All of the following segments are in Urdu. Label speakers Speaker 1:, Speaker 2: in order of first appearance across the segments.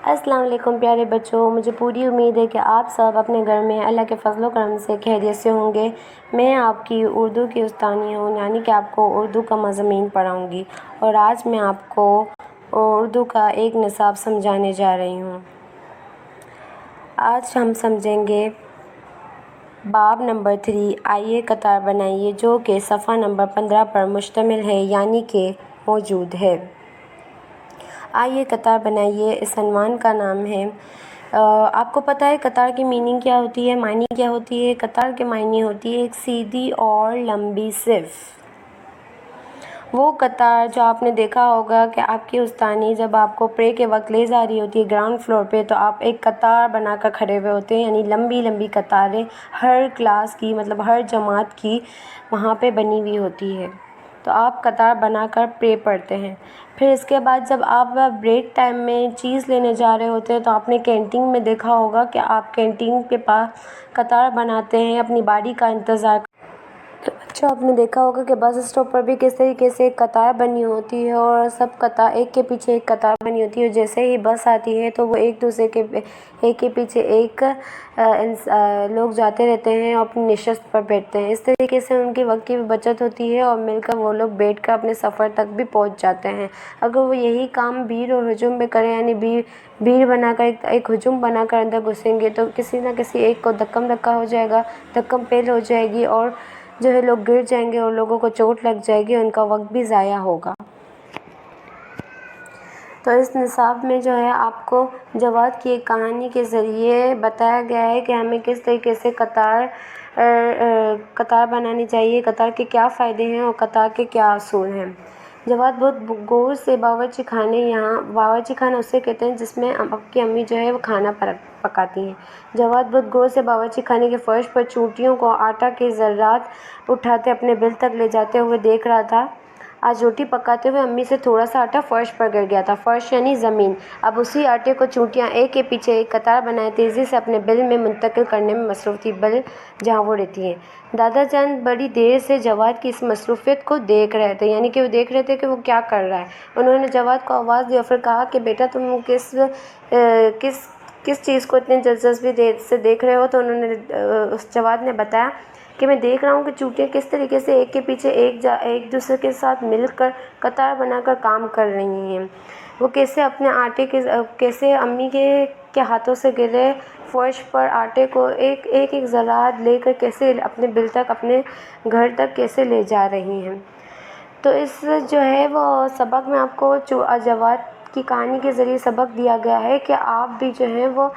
Speaker 1: السلام علیکم پیارے بچوں، مجھے پوری امید ہے کہ آپ سب اپنے گھر میں اللہ کے فضل و کرم سے خیریت سے ہوں گے۔ میں آپ کی اردو کی استانی ہوں، یعنی کہ آپ کو اردو کا مضامین پڑھاؤں گی، اور آج میں آپ کو اردو کا ایک نصاب سمجھانے جا رہی ہوں۔ آج ہم سمجھیں گے باب نمبر 3 آئیے قطار بنائیے، جو کہ صفحہ نمبر 15 پر مشتمل ہے، یعنی کہ موجود ہے۔ آئیے قطار بنائیے اس عنوان کا نام ہے۔ آپ کو پتہ ہے قطار کی میننگ کیا ہوتی ہے، معنی کیا ہوتی ہے؟ قطار کے معنی ہوتی ہے ایک سیدھی اور لمبی صف۔ وہ قطار جو آپ نے دیکھا ہوگا کہ آپ کی استانی جب آپ کو پرے کے وقت لے جا رہی ہوتی ہے گراؤنڈ فلور پہ، تو آپ ایک قطار بنا کر کھڑے ہوئے ہوتے ہیں، یعنی لمبی لمبی قطاریں ہر کلاس کی، مطلب ہر جماعت کی وہاں پہ بنی ہوئی ہوتی ہے۔ تو آپ قطار بنا کر پرے پڑھتے ہیں۔ پھر اس کے بعد جب آپ بریک ٹائم میں چیز لینے جا رہے ہوتے ہیں تو آپ نے کینٹین میں دیکھا ہوگا کہ آپ کینٹین کے پاس قطار بناتے ہیں اپنی باری کا انتظار۔ تو بچوں، آپ نے دیکھا ہوگا کہ بس اسٹاپ پر بھی کس طریقے سے ایک قطار بنی ہوتی ہے، اور سب قطار ایک کے پیچھے ایک قطار بنی ہوتی ہے۔ جیسے ہی بس آتی ہے تو وہ ایک دوسرے کے ایک کے پیچھے ایک لوگ جاتے رہتے ہیں اور اپنی نشست پر بیٹھتے ہیں۔ اس طریقے سے ان کی وقت کی بھی بچت ہوتی ہے، اور مل کر وہ لوگ بیٹھ کر اپنے سفر تک بھی پہنچ جاتے ہیں۔ اگر وہ یہی کام بھیڑ اور ہجوم میں کریں، یعنی بھیڑ بنا کر ایک ہجوم بنا کر اندر گھسیں گے، تو کسی نہ کسی ایک کو دھکم دھکا ہو جائے گا، دھکم پیل ہو جائے گی، اور جو ہے لوگ گر جائیں گے اور لوگوں کو چوٹ لگ جائے گی، ان کا وقت بھی ضائع ہوگا۔ تو اس نصاب میں جو ہے آپ کو جواد کی ایک کہانی کے ذریعے بتایا گیا ہے کہ ہمیں کس طریقے سے قطار بنانی چاہیے، قطار کے کیا فائدے ہیں اور قطار کے کیا اصول ہیں۔ جواد بہت غور سے باورچی خانہ اسے کہتے ہیں جس میں آپ کی امی جو ہے وہ کھانا پکاتی ہیں۔ جواد بہت غور سے باورچی خانے کے فرش پر چونٹیوں کو آٹا کے ذرات اٹھاتے اپنے بل تک لے جاتے ہوئے دیکھ رہا تھا۔ آج روٹی پکاتے ہوئے امی سے تھوڑا سا آٹا فرش پر گر گیا تھا۔ فرش یعنی زمین۔ اب اسی آٹے کو چونٹیاں ایک کے پیچھے ایک قطار بنائے تیزی سے اپنے بل میں منتقل کرنے میں مصروف تھی، بل جہاں وہ رہتی ہیں۔ دادا جان بڑی دیر سے جواد کی اس مصروفیت کو دیکھ رہے تھے، یعنی کہ وہ دیکھ رہے تھے کہ وہ کیا کر رہا ہے۔ انہوں نے جواد کو آواز دی اور پھر کہا کہ بیٹا، تم کس چیز کو اتنی دلچسپی سے دیکھ رہے ہو؟ تو جواد نے بتایا کہ میں دیکھ رہا ہوں کہ چونٹیاں کس طریقے سے ایک کے پیچھے ایک دوسرے کے ساتھ مل کر قطار بنا کر کام کر رہی ہیں۔ وہ کیسے اپنے آٹے کیسے امی کے ہاتھوں سے گرے فرش پر آٹے کو ایک ذرات لے کر کیسے اپنے بل تک، اپنے گھر تک کیسے لے جا رہی ہیں۔ تو اس جو ہے وہ سبق میں آپ کو جواد کی کہانی کے ذریعے سبق دیا گیا ہے کہ آپ بھی جو ہے وہ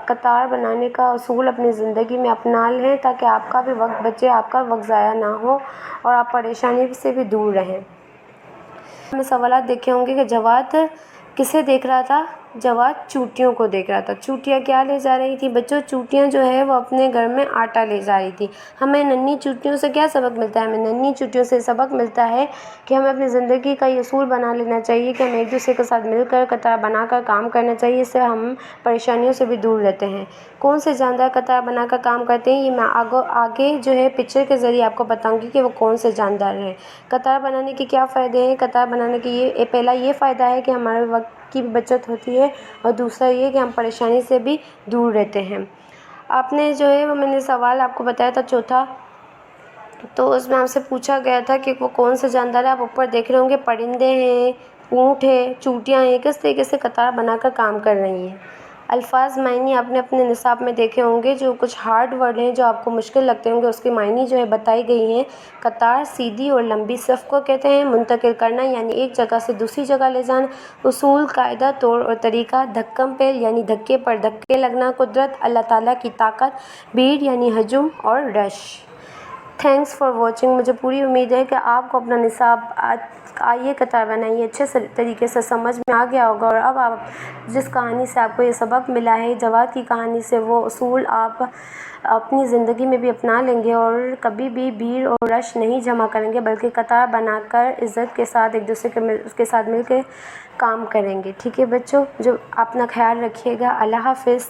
Speaker 1: قطار بنانے کا اصول اپنی زندگی میں اپنا لیں، تاکہ آپ کا بھی وقت بچے، آپ کا وقت ضائع نہ ہو، اور آپ پریشانی سے بھی دور رہیں۔ ہم نے سوالات دیکھے ہوں گے کہ جواد کسے دیکھ رہا تھا؟ جواد چونٹیوں کو دیکھ رہا تھا۔ چونٹیاں کیا لے جا رہی تھی بچوں؟ چونٹیاں جو ہے وہ اپنے گھر میں آٹا لے جا رہی تھی۔ ہمیں ننھی چونٹیوں سے کیا سبق ملتا ہے؟ ہمیں ننھی چونٹیوں سے سبق ملتا ہے کہ ہمیں اپنی زندگی کا یہ اصول بنا لینا چاہیے کہ ہمیں ایک دوسرے کے ساتھ مل کر قطار بنا کر کام کرنا چاہیے، اس سے ہم پریشانیوں سے بھی دور رہتے ہیں۔ کون سے جاندار قطار بنا کر کام کرتے ہیں، یہ میں آگے جو ہے پکچر کے ذریعے آپ کو بتاؤں گی کہ وہ کون سے جاندار ہیں۔ قطار بنانے کے کیا فائدے ہیں؟ قطار بنانے کے پہلا یہ فائدہ ہے کہ ہمارے وقت کی بھی بچت ہوتی ہے، اور دوسرا یہ کہ ہم پریشانی سے بھی دور رہتے ہیں۔ آپ نے جو ہے وہ میں نے سوال آپ کو بتایا تھا چوتھا، تو اس میں آپ سے پوچھا گیا تھا کہ وہ کون سے جاندار ہیں۔ آپ اوپر دیکھ رہے ہوں گے پرندے ہیں، اونٹ ہے، چونٹیاں ہیں، کس طریقے سے قطار بنا کر کام کر رہی ہیں۔ الفاظ معنی آپ نے اپنے نصاب میں دیکھے ہوں گے، جو کچھ ہارڈ ورڈ ہیں جو آپ کو مشکل لگتے ہوں گے، اس کے معنی جو ہے بتائی گئی ہیں۔ قطار سیدھی اور لمبی صف کو کہتے ہیں۔ منتقل کرنا یعنی ایک جگہ سے دوسری جگہ لے جانا۔ اصول، قاعدہ، طور اور طریقہ۔ دھکم پیل یعنی دھکے پر دھکے لگنا۔ قدرت، اللہ تعالیٰ کی طاقت۔ بھیڑ یعنی ہجوم اور رش۔ Thanks for watching. مجھے پوری امید ہے کہ آپ کو اپنا نصاب آئیے قطار بنائیے اچھے طریقے سے سمجھ میں آ گیا ہوگا، اور اب آپ جس کہانی سے آپ کو یہ سبق ملا ہے جواد کی کہانی سے، وہ اصول آپ اپنی زندگی میں بھی اپنا لیں گے، اور کبھی بھی بھیڑ اور رش نہیں جمع کریں گے، بلکہ قطار بنا کر عزت کے ساتھ ایک دوسرے کے ساتھ مل کے کام کریں گے۔ ٹھیک ہے بچوں، جو اپنا خیال رکھیے گا۔ اللہ حافظ۔